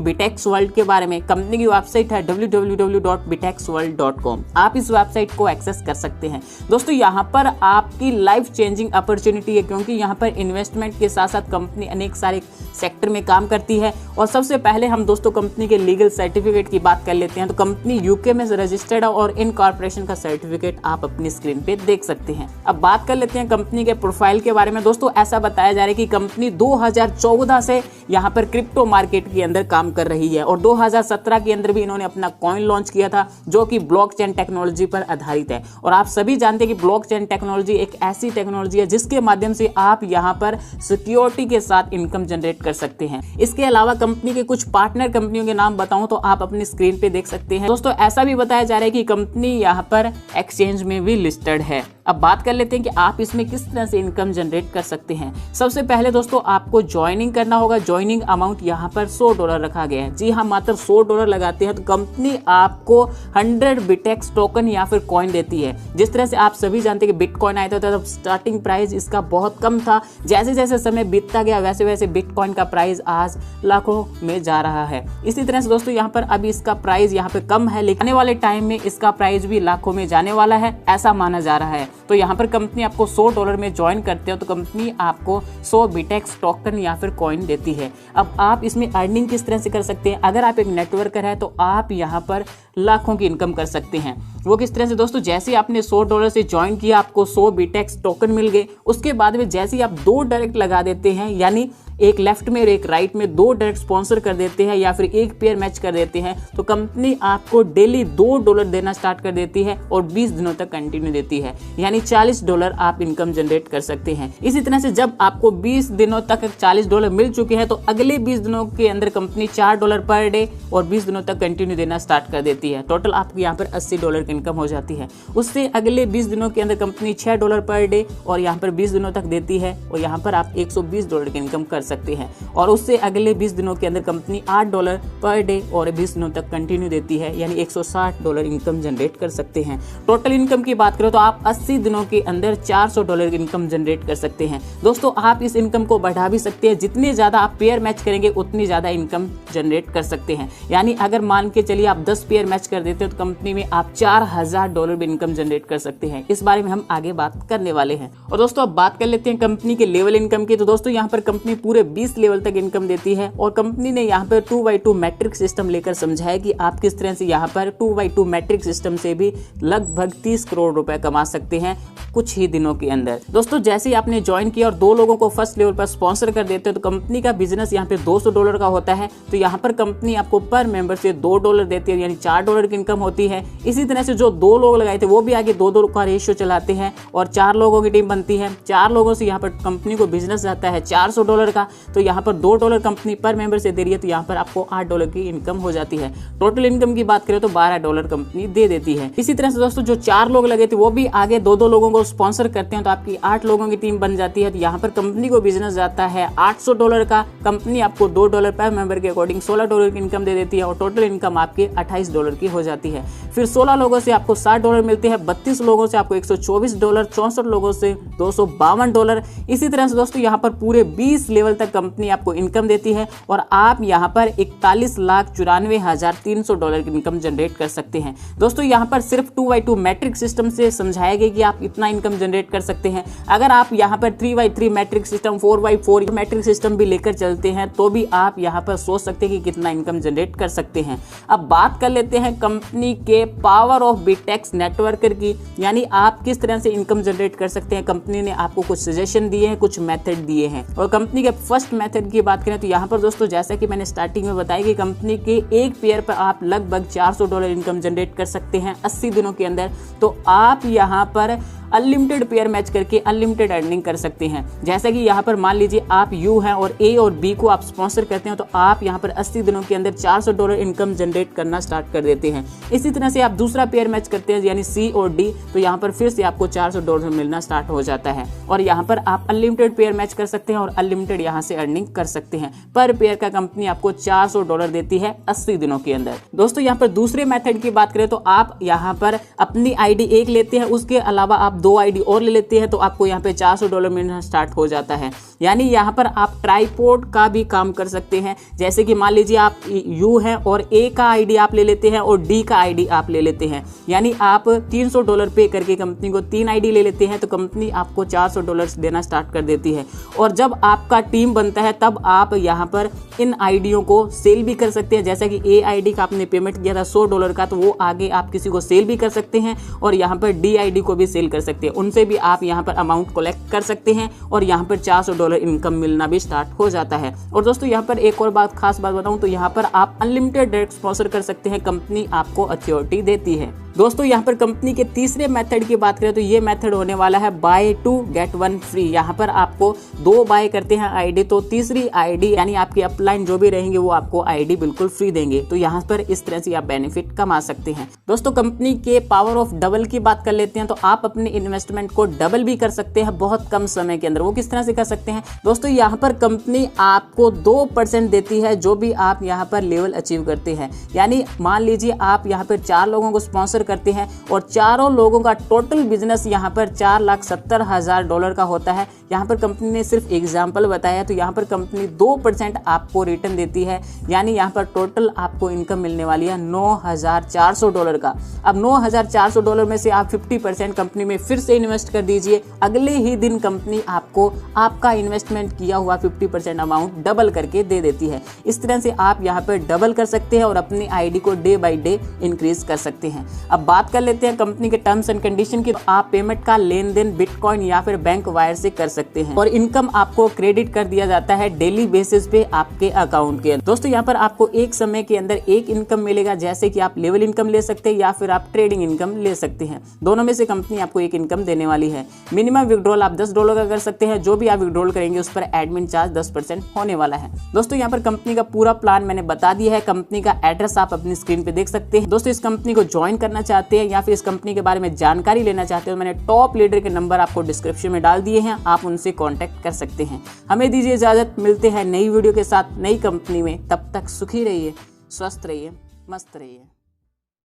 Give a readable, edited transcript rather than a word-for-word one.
बिटेक्स world के बारे में। कंपनी की वेबसाइट है www.bitexworld.com। आप इस वेबसाइट को एक्सेस कर सकते हैं। दोस्तों यहाँ पर आपकी लाइफ चेंजिंग अपॉर्चुनिटी है, क्योंकि यहाँ पर इन्वेस्टमेंट के साथ साथ कंपनी अनेक सारे सेक्टर में काम करती है। और सबसे पहले हम दोस्तों कंपनी के लीगल सर्टिफिकेट की बात कर लेते हैं। तो कंपनी यूके में रजिस्टर्ड है और इनकॉर्पोरेशन का सर्टिफिकेट आप अपनी स्क्रीन पे देख सकते हैं। अब बात कर लेते हैं कंपनी के प्रोफाइल के बारे में। दोस्तों ऐसा बताया जा रहा है कि कंपनी 2014 से यहाँ पर क्रिप्टो मार्केट के अंदर काम कर रही है और 2017 के अंदर भी इन्होंने अपना कॉइन लॉन्च किया था जो कि ब्लॉकचेन टेक्नोलॉजी पर आधारित है। और आप सभी जानते हैं कि ब्लॉकचेन टेक्नोलॉजी एक ऐसी टेक्नोलॉजी है जिसके माध्यम से आप यहाँ पर सिक्योरिटी के साथ इनकम जनरेट कर सकते हैं। इसके अलावा कंपनी के कुछ पार्टनर कंपनियों के नाम बताऊं तो आप अपनी स्क्रीन पे देख सकते हैं। दोस्तों ऐसा भी बताया जा रहा है कि कंपनी यहाँ पर एक्सचेंज में भी लिस्टेड है। अब बात कर लेते हैं कि आप इसमें किस तरह से इनकम जनरेट कर सकते हैं। सबसे पहले दोस्तों आपको ज्वाइनिंग करना होगा। ज्वाइनिंग अमाउंट यहाँ पर $100 रखा गया है। जी हाँ, मात्र $100 लगाते हैं तो कंपनी आपको 100 बिटेक्स टोकन या फिर कॉइन देती है। जिस तरह से आप सभी जानते हैं कि बिटकॉइन आया था तब स्टार्टिंग प्राइस इसका बहुत कम था। जैसे जैसे समय बीतता गया वैसे वैसे बिटकॉइन का प्राइस आज लाखों में जा रहा है। इसी तरह से दोस्तों यहाँ पर अभी इसका प्राइस यहाँ पे कम है, लेकिन आने वाले टाइम में इसका प्राइस भी लाखों में जाने वाला है, ऐसा माना जा रहा है। तो यहाँ पर कंपनी आपको $100 में ज्वाइन करते हो तो कंपनी आपको 100 बिटेक्स टोकन या फिर कॉइन देती है। अब आप इसमें अर्निंग किस तरह से कर सकते हैं। अगर आप एक नेटवर्कर है तो आप यहाँ पर लाखों की इनकम कर सकते हैं। वो किस तरह से दोस्तों, जैसे आपने $100 से ज्वाइन किया आपको 100 बिटेक्स टोकन मिल गए। उसके बाद में जैसे ही आप 2 डायरेक्ट लगा देते हैं, यानी एक लेफ्ट में और एक राइट में 2 डायरेक्ट स्पॉन्सर कर देते हैं या फिर एक पेयर मैच कर देते हैं, तो कंपनी आपको डेली $2 देना स्टार्ट कर देती है और 20 दिनों तक कंटिन्यू देती है, यानी $40 आप इनकम जनरेट कर सकते हैं। इसी तरह से जब आपको 20 दिनों तक $40 मिल चुके हैं तो अगले 20 दिनों के अंदर कंपनी $4 पर डे और 20 दिनों तक कंटिन्यू देना स्टार्ट कर देती है। टोटल आपको यहाँ पर $80 की इनकम हो जाती है। उससे अगले 20 दिनों के अंदर कंपनी $6 पर डे और यहाँ पर 20 दिनों तक देती है और यहाँ पर आप $120 की इनकम कर सकते हैं। और उससे अगले 20 दिनों के अंदर कंपनी $8 पर डे और 20 दिनों तक कंटिन्यू देती है, यानी $160 इनकम जनरेट कर सकते हैं। टोटल इनकम की बात करें तो आप 80 दिनों के अंदर $400 की इनकम जनरेट कर सकते हैं। दोस्तों आप इस इनकम को बढ़ा भी सकते हैं, जितने ज्यादा आप पेयर मैच करेंगे उतनी ज्यादा इनकम जनरेट कर सकते हैं। यानी अगर मान के चलिए आप 10 पेयर मैच कर देते हैं तो कंपनी में आप $4000 भी इनकम जनरेट कर सकते हैं। इस बारे में हम आगे बात करने वाले हैं। और दोस्तों अब बात कर लेते हैं कंपनी के लेवल इनकम की। तो दोस्तों यहाँ पर कंपनी पूरे 20 लेवल तक इनकम देती है और कंपनी ने यहाँ पर 2x2 मैट्रिक सिस्टम लेकर समझाया कि आप किस तरह से यहाँ पर 2x2 मैट्रिक सिस्टम से भी लगभग 30 करोड़ रुपए कमा सकते हैं कुछ ही दिनों के अंदर। दोस्तों जैसे ही आपने ज्वाइन किया और 2 लोगों को फर्स्ट लेवल पर स्पॉन्सर कर देते हो तो कंपनी का बिजनेस यहाँ पे $200 का होता है। तो यहाँ पर कंपनी आपको पर मेंबर से $2 देती है, यानी $4 की इनकम होती है। इसी तरह से जो 2 लोग लगाए थे वो भी आगे 2-2 का रेशियो चलाते हैं और 4 लोगों की टीम बनती है। 4 लोगों से यहाँ पर कंपनी को बिजनेस जाता है $400 का। तो यहाँ पर $2 कंपनी पर मेंबर से दे रही है, तो यहाँ पर आपको $8 की इनकम हो जाती है। टोटल इनकम की बात करें तो $12 कंपनी दे देती है। इसी तरह से दोस्तों जो 4 लोग लगे थे वो भी आगे 2-2 लोगों को स्पॉन्सर करते हैं, तो आपकी 8 लोगों की टीम बन जाती है। तो यहाँ पर कंपनी को बिजनेस जाता है $800 का। कंपनी आपको $2 पर मेंबर के अकॉर्डिंग $16 की इनकम दे देती है और टोटल इनकम आपकी $28 की हो जाती है। फिर 16 लोगों से आपको $60 मिलते हैं, 32 लोगों से आपको $124, 64 लोगों से $252। इसी तरह से दोस्तों यहाँ पर पूरे 20 लेवल तक कंपनी आपको इनकम देती है और आप यहाँ पर $41,94,300 की इनकम जनरेट कर सकते हैं। दोस्तों यहाँ पर सिर्फ 2x2 मैट्रिक सिस्टम से समझाया गया कि आप इतना इनकम जनरेट कर सकते हैं। अगर आप यहाँ पर 3x3 matric system, 4x4 matric system भी लेकर चलते हैं तो भी आप यहाँ पर सोच सकते हैं कि कितना इनकम जनरेट कर सकते हैं। अब बात कर लेते हैं कंपनी के पावर ऑफ बिटेक्स नेटवर्कर की, यानी आप किस तरह से इनकम जनरेट कर सकते हैं। कंपनी ने आपको कुछ सजेशन दिए हैं, कुछ मेथड दिए हैं। और कंपनी के फर्स्ट मेथड की बात करें तो यहाँ पर दोस्तों जैसा कि मैंने स्टार्टिंग में बताया कि कंपनी के एक पेयर पर आप लगभग $400 इनकम जनरेट कर सकते हैं 80 दिनों के अंदर। तो आप यहाँ पर अनलिमिटेड पेयर मैच करके अनलिमिटेड अर्निंग कर सकते हैं। जैसा कि यहाँ पर मान लीजिए आप यू हैं और ए और बी को आप स्पॉन्सर करते हैं, तो आप यहाँ पर 80 दिनों के अंदर $400 इनकम जनरेट करना स्टार्ट कर देते हैं। इसी तरह से आप दूसरा पेयर मैच करते हैं यानी सी और डी, तो यहाँ पर फिर से आपको $400 मिलना स्टार्ट हो जाता है और यहाँ पर आप अनलिमिटेड पेयर मैच कर सकते हैं और अनलिमिटेड यहाँ से अर्निंग कर सकते हैं। पर पेयर का कंपनी आपको $400 देती है 80 दिनों के अंदर। दोस्तों यहाँ पर दूसरे मेथड की बात करें तो आप यहाँ पर अपनी आईडी एक लेते हैं, उसके अलावा आप आप 2 आईडी और ले लेते हैं तो आपको यहाँ पे $400 मिलना स्टार्ट हो जाता है। यानी यहाँ पर आप ट्राइपॉड का भी काम कर सकते हैं। जैसे कि मान लीजिए आप यू हैं और ए का आईडी आप ले लेते हैं और डी का आईडी आप ले लेते हैं, यानी आप $300 पे करके कंपनी को 3 आईडी ले लेते हैं तो कंपनी आपको $400 देना स्टार्ट कर देती है। और जब आपका टीम बनता है तब आप यहाँ पर इन आईडियों को सेल भी कर सकते हैं। जैसा कि ए आईडी का आपने पेमेंट किया था $100 का, तो वो आगे आप किसी को सेल भी कर सकते हैं और यहाँ पर डी आईडी को भी सेल कर सकते हैं, उनसे भी आप यहाँ पर अमाउंट कलेक्ट कर सकते हैं और यहाँ पर $400 इनकम मिलना भी स्टार्ट हो जाता है। और दोस्तों यहाँ पर एक और खास बात बताऊं तो यहाँ पर आप अनलिमिटेड डायरेक्ट स्पॉन्सर कर सकते हैं, कंपनी आपको अथॉरिटी देती है। दोस्तों यहाँ पर कंपनी के तीसरे मेथड की बात करें तो ये मेथड होने वाला है बाय 2 गेट 1 फ्री। यहाँ पर आपको 2 बाय करते हैं आईडी तो तीसरी आईडी यानी आपकी अपलाइन जो भी रहेंगे वो आपको आईडी बिल्कुल फ्री देंगे। तो यहाँ पर इस तरह से आप बेनिफिट कमा सकते हैं। दोस्तों कंपनी के पावर ऑफ डबल की बात कर लेते हैं तो आप अपने इन्वेस्टमेंट को डबल भी कर सकते हैं बहुत कम समय के अंदर। वो किस तरह से कर सकते हैं दोस्तों, यहाँ पर कंपनी आपको 2% देती है जो भी आप यहाँ पर लेवल अचीव करते हैं। यानी मान लीजिए आप यहाँ पर 4 लोगों को स्पॉन्सर करते हैं और चारों लोगों का टोटल बिजनेस यहाँ पर $4,70,000 का होता है। यहाँ पर कंपनी ने सिर्फ एग्जाम्पल बताया तो यहाँ पर कंपनी 2% आपको रिटर्न देती है, यानी यहाँ पर टोटल आपको इनकम मिलने वाली है $9,400 का। अब $9,400 में से आप 50% कंपनी में फिर से इन्वेस्ट कर दीजिए, अगले ही दिन कंपनी आपको आपका इन्वेस्टमेंट किया हुआ 50% अमाउंट डबल करके दे देती है। इस तरह से आप यहाँ पर डबल कर सकते हैं और अपनी आईडी को डे बाय डे इंक्रीज कर सकते हैं। अब बात कर लेते हैं कंपनी के टर्म्स एंड कंडीशन की। आप पेमेंट का लेन देन बिटकॉइन या फिर बैंक वायर से कर सकते हैं और इनकम आपको क्रेडिट कर दिया जाता है डेली बेसिस पे आपके अकाउंट के। दोस्तों यहाँ पर आपको एक समय के अंदर एक इनकम मिलेगा, जैसे कि आप लेवल इनकम ले सकते हैं या फिर आप ट्रेडिंग इनकम ले सकते हैं। दोनों में से कंपनी आपको एक इनकम देने वाली है। मिनिमम विड्रॉल आप $10 का कर सकते हैं, जो भी आप विड्रॉल करेंगे उस पर एडमिन चार्ज 10% होने वाला है। दोस्तों यहाँ पर कंपनी का पूरा प्लान मैंने बता दिया है। कंपनी का एड्रेस आप अपनी स्क्रीन पे देख सकते हैं। दोस्तों इस कंपनी को ज्वाइन करना चाहते हैं या फिर इस कंपनी के बारे में जानकारी लेना चाहते हो, मैंने टॉप लीडर के नंबर आपको डिस्क्रिप्शन में डाल दिए हैं, आप उनसे कांटेक्ट कर सकते हैं। हमें दीजिए इजाजत, मिलते हैं नई वीडियो के साथ नई कंपनी में। तब तक सुखी रहिए, स्वस्थ रहिए, मस्त रहिए।